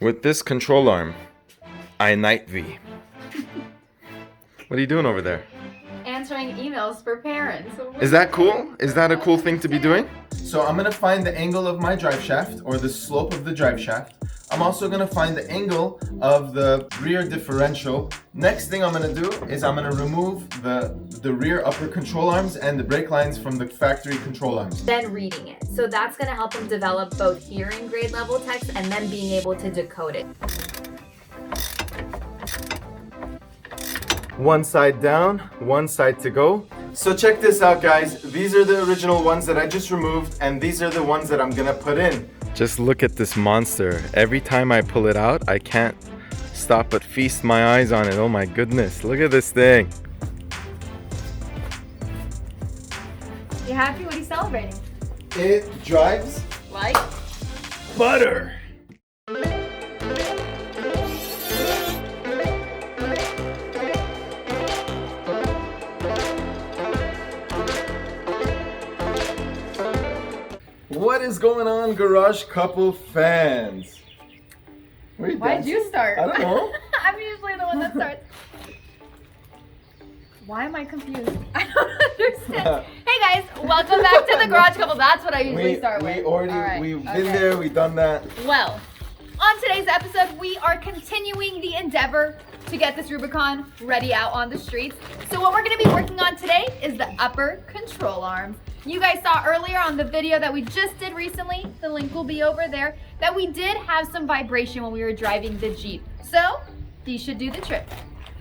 With this control arm, I knight thee. What are you doing over there? Answering emails for parents. Is that cool? Is that a cool thing to be doing? So I'm gonna find the angle of my drive shaft, or the slope of the drive shaft. I'm also gonna find the angle of the rear differential. Next thing I'm gonna do is I'm gonna remove the rear upper control arms and the brake lines from the factory control arms. Then reading it. So that's gonna help them develop both hearing grade level text and then being able to decode it. One side down, one side to go. So check this out, guys. These are the original ones that I just removed, and these are the ones that I'm gonna put in. Just look at this monster. Every time I pull it out, I can't stop but feast my eyes on it. Oh my goodness, look at this thing. You happy? What are you celebrating? It drives Like? butter. What is going on, Garage Couple fans? Why'd you start? I don't know. I'm usually the one that starts. Why am I confused? I don't understand. Hey guys, welcome back to the Garage Couple. That's what I usually start with. We've been there, we've done that. Well, on today's episode, we are continuing the endeavor to get this Rubicon ready out on the streets. So what we're gonna be working on today is the upper control arms. You guys saw earlier on the video that we just did recently, the link will be over there, that we did have some vibration when we were driving the Jeep. So these should do the trick.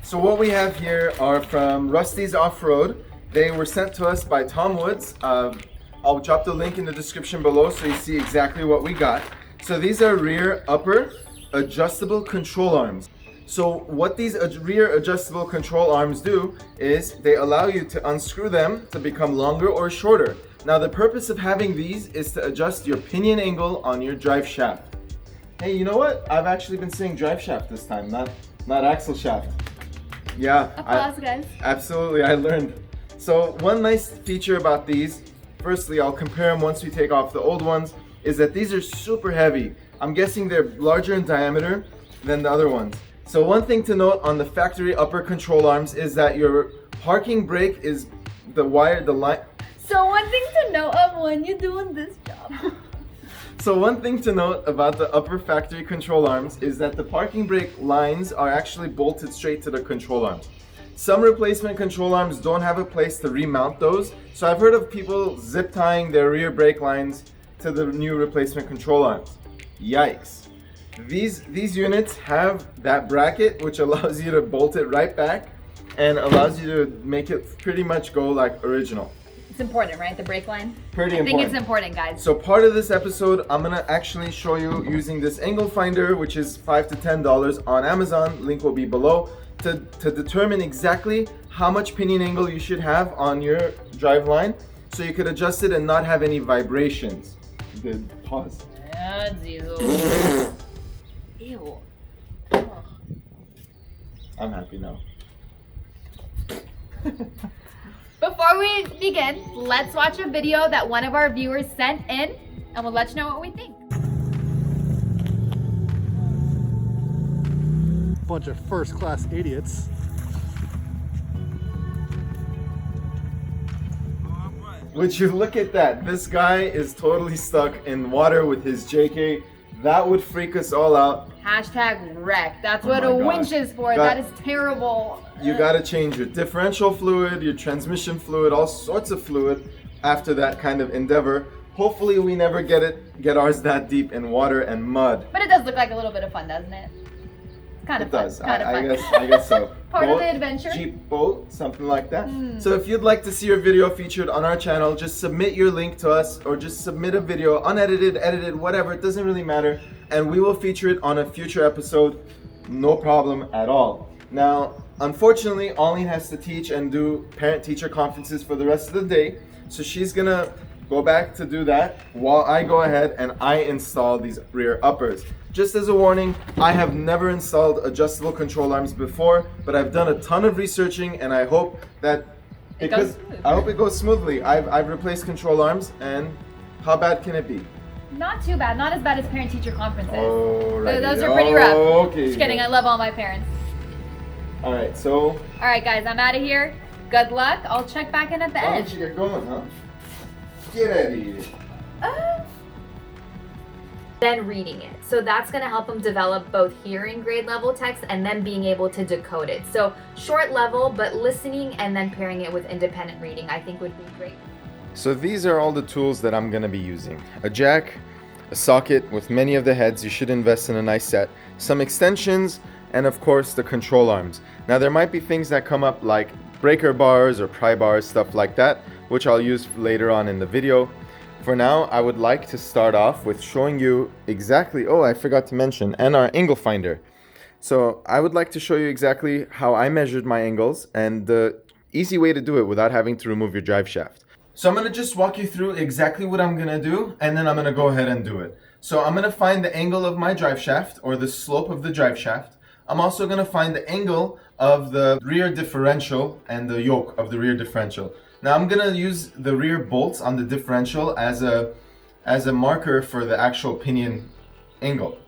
So what we have here are from Rusty's Off-Road. They were sent to us by Tom Woods. I'll drop the link in the description below so you see exactly what we got. So these are rear upper adjustable control arms. So what these rear adjustable control arms do is they allow you to unscrew them to become longer or shorter. Now the purpose of having these is to adjust your pinion angle on your drive shaft. Hey, you know what? I've actually been saying drive shaft this time, not axle shaft. Yeah. Applause, guys. Absolutely, I learned. So one nice feature about these, firstly, I'll compare them once we take off the old ones, is that these are super heavy. I'm guessing they're larger in diameter than the other ones. So one thing to note on the factory upper control arms is that your parking brake is the line. So one thing to note of when you're doing this job. So one thing to note about the upper factory control arms is that the parking brake lines are actually bolted straight to the control arms. Some replacement control arms don't have a place to remount those. So I've heard of people zip tying their rear brake lines to the new replacement control arms. Yikes. These units have that bracket which allows you to bolt it right back and allows you to make it pretty much go like original. It's important, right? The brake line? Pretty important. I think it's important, guys. So part of this episode, I'm gonna actually show you using this angle finder, which is $5 to $10 on Amazon, link will be below, to determine exactly how much pinion angle you should have on your drive line so you could adjust it and not have any vibrations. Good, pause. Ew. I'm happy now. Before we begin, let's watch a video that one of our viewers sent in, and we'll let you know what we think. Bunch of first-class idiots. Would you look at that? This guy is totally stuck in water with his JK. That would freak us all out. Hashtag wreck. That's what Oh a my winch gosh. is for. That is terrible. You gotta change your differential fluid, your transmission fluid, all sorts of fluid after that kind of endeavor. Hopefully we never get ours that deep in water and mud. But it does look like a little bit of fun, doesn't it? It's kind of It fun. does. Kind of I fun. guess so. Part of Boat, the adventure. Jeep, boat, something like that. So if you'd like to see your video featured on our channel, just submit your link to us or just submit a video, unedited, edited, whatever, it doesn't really matter. And we will feature it on a future episode. No problem at all. Now, unfortunately, Ollie has to teach and do parent-teacher conferences for the rest of the day. So she's gonna go back to do that while I go ahead and I install these rear uppers. Just as a warning, I have never installed adjustable control arms before, but I've done a ton of researching and I hope that I hope it goes smoothly. I've replaced control arms and how bad can it be? Not too bad. Not as bad as parent-teacher conferences. Alrighty. Those are pretty rough. Okay. Just kidding. I love all my parents. All right, so. All right, guys. I'm out of here. Good luck. I'll check back in at the Why end. don't you get going, huh? Get out of here. Then reading it. So that's going to help them develop both hearing grade level text and then being able to decode it. So short level, but listening and then pairing it with independent reading, I think would be great. So these are all the tools that I'm going to be using. A jack, a socket with many of the heads. You should invest in a nice set. Some extensions, and of course the control arms. Now there might be things that come up like breaker bars or pry bars, stuff like that, which I'll use later on in the video. For now, I would like to start off with showing you exactly, oh, I forgot to mention, and our angle finder. So I would like to show you exactly how I measured my angles and the easy way to do it without having to remove your drive shaft. So I'm going to just walk you through exactly what I'm going to do, and then I'm going to go ahead and do it. So I'm going to find the angle of my drive shaft, or the slope of the drive shaft. I'm also going to find the angle of the rear differential and the yoke of the rear differential. Now I'm going to use the rear bolts on the differential as a marker for the actual pinion angle.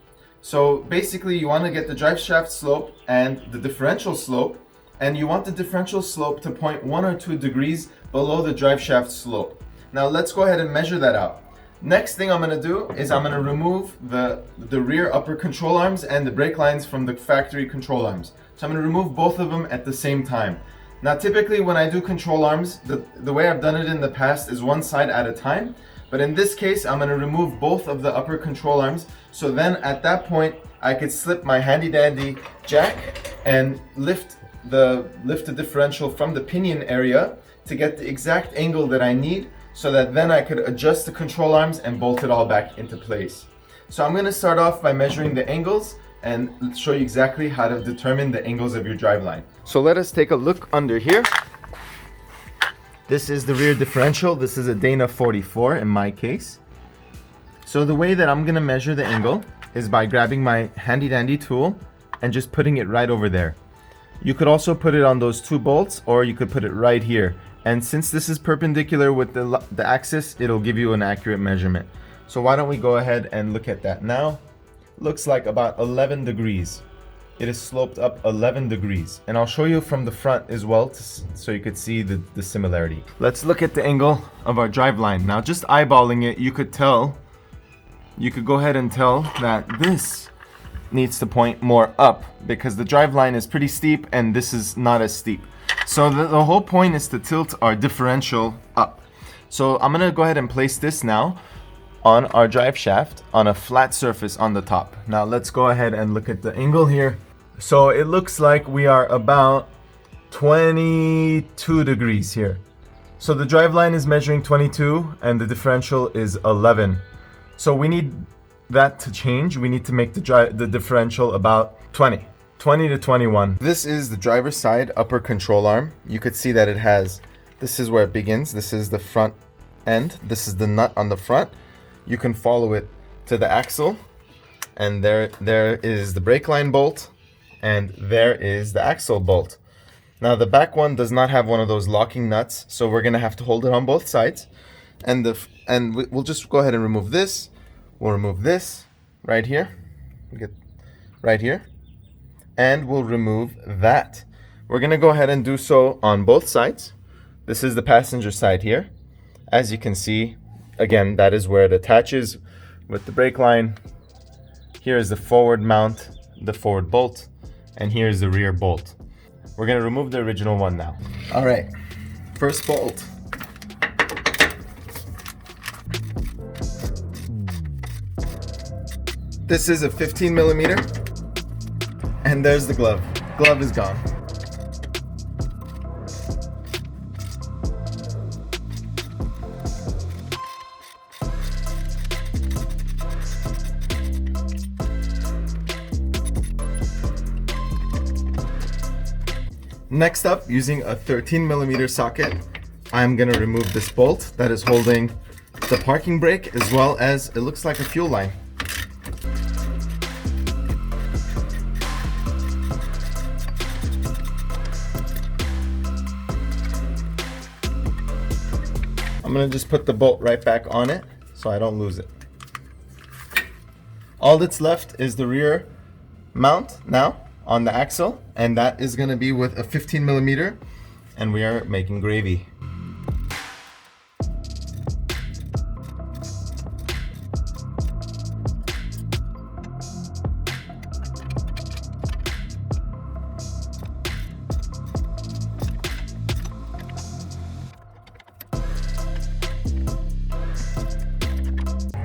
So basically you want to get the drive shaft slope and the differential slope, and you want the differential slope to point 1 or 2 degrees below the drive shaft slope. Now let's go ahead and measure that out. Next thing I'm going to do is I'm going to remove the rear upper control arms and the brake lines from the factory control arms. So I'm going to remove both of them at the same time. Now typically when I do control arms, the way I've done it in the past is one side at a time. But in this case, I'm going to remove both of the upper control arms. So then at that point, I could slip my handy dandy jack and lift the differential from the pinion area to get the exact angle that I need, so that then I could adjust the control arms and bolt it all back into place. So I'm going to start off by measuring the angles and show you exactly how to determine the angles of your driveline. So let us take a look under here. This is the rear differential. This is a Dana 44 in my case. So the way that I'm going to measure the angle is by grabbing my handy dandy tool and just putting it right over there. You could also put it on those 2 bolts, or you could put it right here. And since this is perpendicular with the axis, it'll give you an accurate measurement. So why don't we go ahead and look at that now. Looks like about 11 degrees. It is sloped up 11 degrees. And I'll show you from the front as well, so you could see the similarity. Let's look at the angle of our drive line. Now just eyeballing it, you could go ahead and tell that this needs to point more up, because the drive line is pretty steep and this is not as steep. So the whole point is to tilt our differential up. So I'm going to go ahead and place this now on our drive shaft on a flat surface on the top. Now let's go ahead and look at the angle here. So it looks like we are about 22 degrees here. So the drive line is measuring 22 and the differential is 11. So we need that to change. We need to make the differential about 20 to 21. This is the driver's side upper control arm. You could see that it has, this is where it begins. This is the front end. This is the nut on the front. You can follow it to the axle, and there is the brake line bolt, and there is the axle bolt. Now the back one does not have one of those locking nuts, so we're gonna have to hold it on both sides. And we'll just go ahead and remove this. We'll remove this right here. Get right here. And we'll remove that. We're gonna go ahead and do so on both sides. This is the passenger side here. As you can see, again, that is where it attaches with the brake line. Here is the forward mount, the forward bolt, and here's the rear bolt. We're gonna remove the original one now. All right, first bolt. This is a 15 millimeter, and there's the glove. Glove is gone. Next up, using a 13 millimeter socket, I'm gonna remove this bolt that is holding the parking brake, as well as it looks like a fuel line. I'm gonna just put the bolt right back on it so I don't lose it. All that's left is the rear mount now on the axle, and that is going to be with a 15 millimeter, and we are making gravy.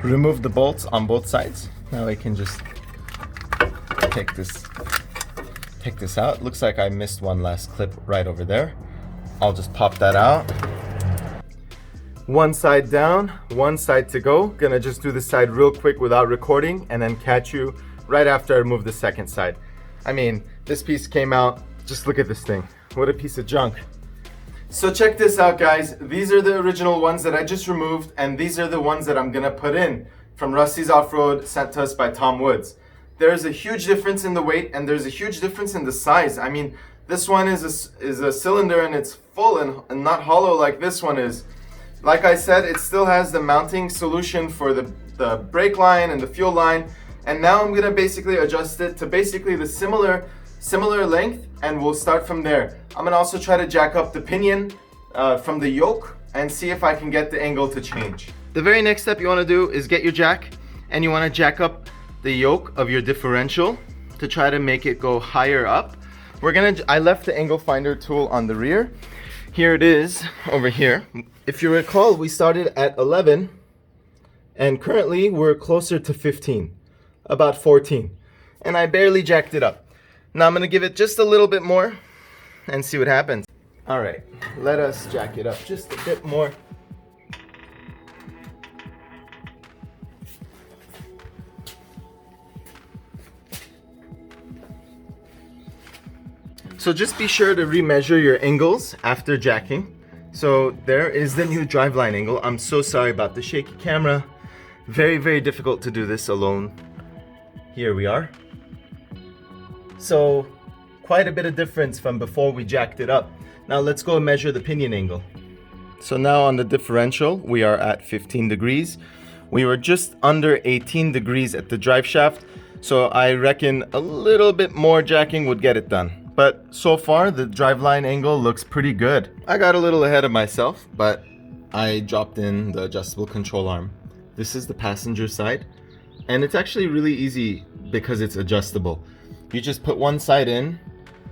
Remove the bolts on both sides. Now I can just take this out. Looks like I missed one last clip right over there. I'll just pop that out. One side down, one side to go. Gonna just do this side real quick without recording and then catch you right after I remove the second side. I mean, this piece came out, just look at this thing. What a piece of junk. So check this out, guys. These are the original ones that I just removed, and these are the ones that I'm gonna put in from Rusty's Off-Road, sent to us by Tom Woods. There's a huge difference in the weight, and there's a huge difference in the size. I mean, this one is a cylinder and it's full and not hollow like this one is. Like I said, it still has the mounting solution for the brake line and the fuel line, and now I'm gonna basically adjust it to basically the similar length, and we'll start from there. I'm gonna also try to jack up the pinion from the yoke and see if I can get the angle to change. The very next step you wanna do is get your jack, and you wanna jack up the yoke of your differential to try to make it go higher up. I left the angle finder tool on the rear. Here it is over here. If you recall, we started at 11 and currently we're closer to 15, about 14. And I barely jacked it up. Now I'm gonna give it just a little bit more and see what happens. All right, let us jack it up just a bit more. So just be sure to remeasure your angles after jacking. So there is the new driveline angle. I'm so sorry about the shaky camera. Very, very difficult to do this alone. Here we are. So quite a bit of difference from before we jacked it up. Now let's go and measure the pinion angle. So now on the differential, we are at 15 degrees. We were just under 18 degrees at the drive shaft. So I reckon a little bit more jacking would get it done. But so far, the driveline angle looks pretty good. I got a little ahead of myself, but I dropped in the adjustable control arm. This is the passenger side, and it's actually really easy because it's adjustable. You just put one side in,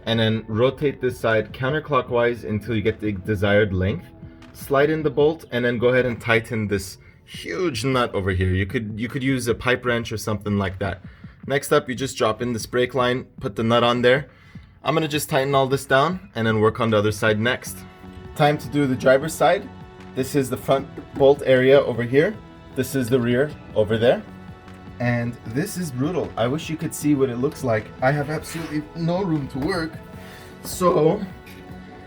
and then rotate this side counterclockwise until you get the desired length. Slide in the bolt, and then go ahead and tighten this huge nut over here. You could use a pipe wrench or something like that. Next up, you just drop in this brake line, put the nut on there. I'm gonna just tighten all this down and then work on the other side next. Time to do the driver's side. This is the front bolt area over here. This is the rear over there. And this is brutal. I wish you could see what it looks like. I have absolutely no room to work. So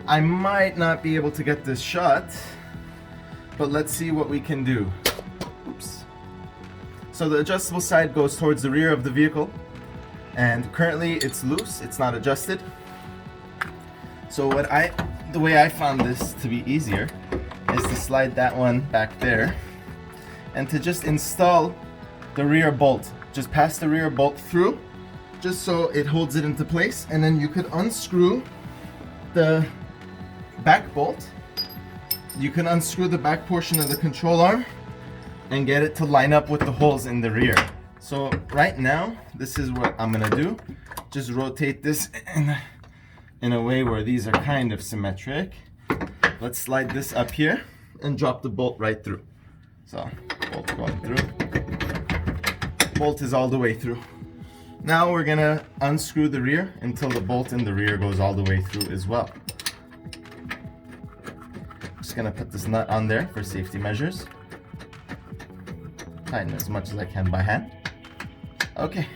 I might not be able to get this shot, but let's see what we can do. Oops. So the adjustable side goes towards the rear of the vehicle. And currently it's loose, it's not adjusted. So the way I found this to be easier is to slide that one back there and to just install the rear bolt. Just pass the rear bolt through, just so it holds it into place, and then you could unscrew the back bolt. You can unscrew the back portion of the control arm and get it to line up with the holes in the rear. So right now, this is what I'm gonna do. Just rotate this in a way where these are kind of symmetric. Let's slide this up here and drop the bolt right through. So, bolt going through. Bolt is all the way through. Now we're gonna unscrew the rear until the bolt in the rear goes all the way through as well. Just gonna put this nut on there for safety measures. Tighten as much as I can by hand. Okay,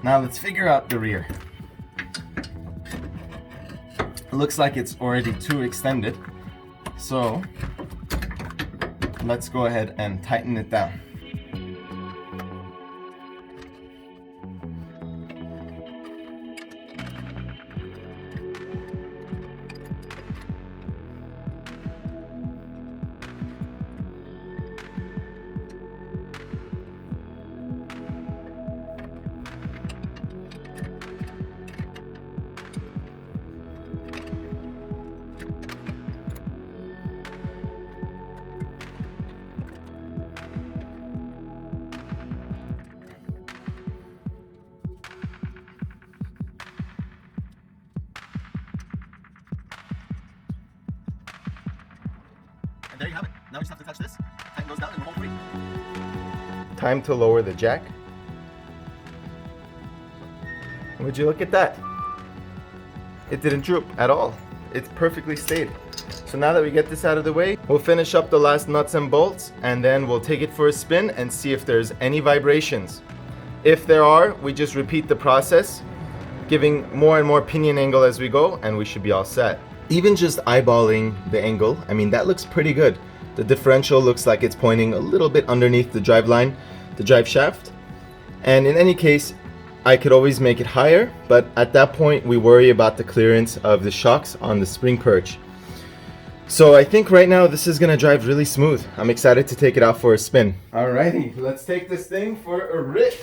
now let's figure out the rear. It looks like it's already too extended, so let's go ahead and tighten it down. there you have it. Now we just have to touch this, tighten those down, and we're home free. Time to lower the jack. Would you look at that? It didn't droop at all. It's perfectly stayed. So now that we get this out of the way, we'll finish up the last nuts and bolts, and then we'll take it for a spin and see if there's any vibrations. If there are, we just repeat the process, giving more and more pinion angle as we go, and we should be all set. Even just eyeballing the angle, I mean, that looks pretty good. The differential looks like it's pointing a little bit underneath the drive line, the drive shaft. And in any case, I could always make it higher, but at that point we worry about the clearance of the shocks on the spring perch. So I think right now this is gonna drive really smooth. I'm excited to take it out for a spin. Alrighty, let's take this thing for a rip.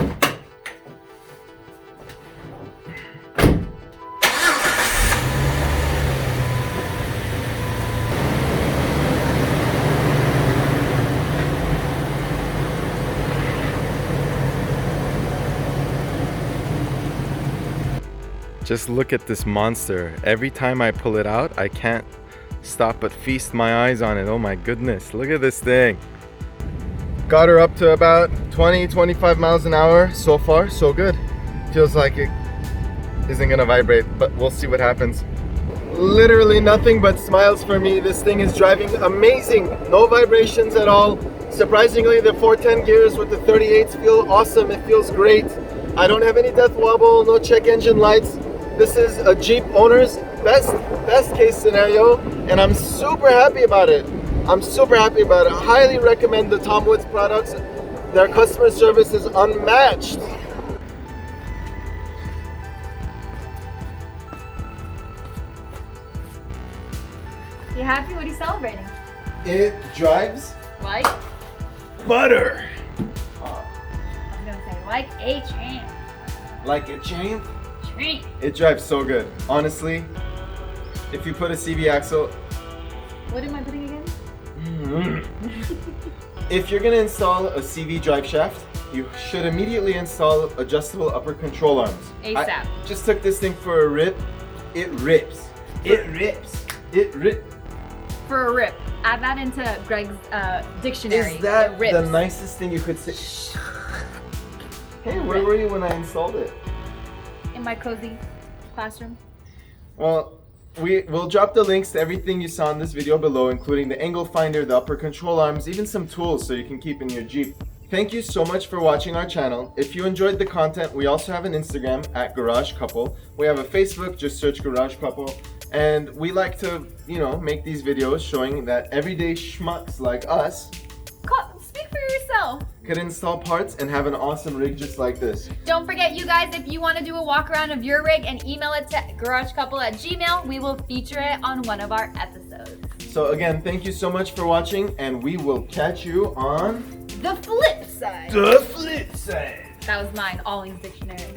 Just look at this monster. Every time I pull it out, I can't stop but feast my eyes on it. Oh my goodness, look at this thing. Got her up to about 20-25 miles an hour. So far, so good. Feels like it isn't gonna vibrate, but we'll see what happens. Literally nothing but smiles for me. This thing is driving amazing. No vibrations at all. Surprisingly, the 410 gears with the 38s feel awesome. It feels great. I don't have any death wobble, no check engine lights. This is a Jeep owner's best case scenario, and I'm super happy about it. I'm super happy about it. I highly recommend the Tom Woods products. Their customer service is unmatched. You happy? What are you celebrating? It drives Like? butter. I was gonna say, like a champ. Like a champ. Champ. It drives so good. Honestly, if you put a CV axle, What am I putting again? if you're gonna install a CV drive shaft, you should immediately install adjustable upper control arms. ASAP. I just took this thing for a rip. It rips. It rips. It rips. For a rip. Add that into Greg's dictionary. Is that It rips. the nicest thing you could say? Hey, where were you when I installed it? In my cozy classroom. Well, we'll drop the links to everything you saw in this video below, including the angle finder, the upper control arms, even some tools so you can keep in your Jeep. Thank you so much for watching our channel. If you enjoyed the content, we also have an Instagram at Garage Couple. We have a Facebook, just search Garage Couple. And we like to, make these videos showing that everyday schmucks like us Speak for yourself. could install parts and have an awesome rig just like this. Don't forget, you guys, if you want to do a walk around of your rig and email it to garagecouple@gmail.com, we will feature it on one of our episodes. So again, thank you so much for watching, and we will catch you on The flip side. the flip side. That was mine, Ollie's dictionary.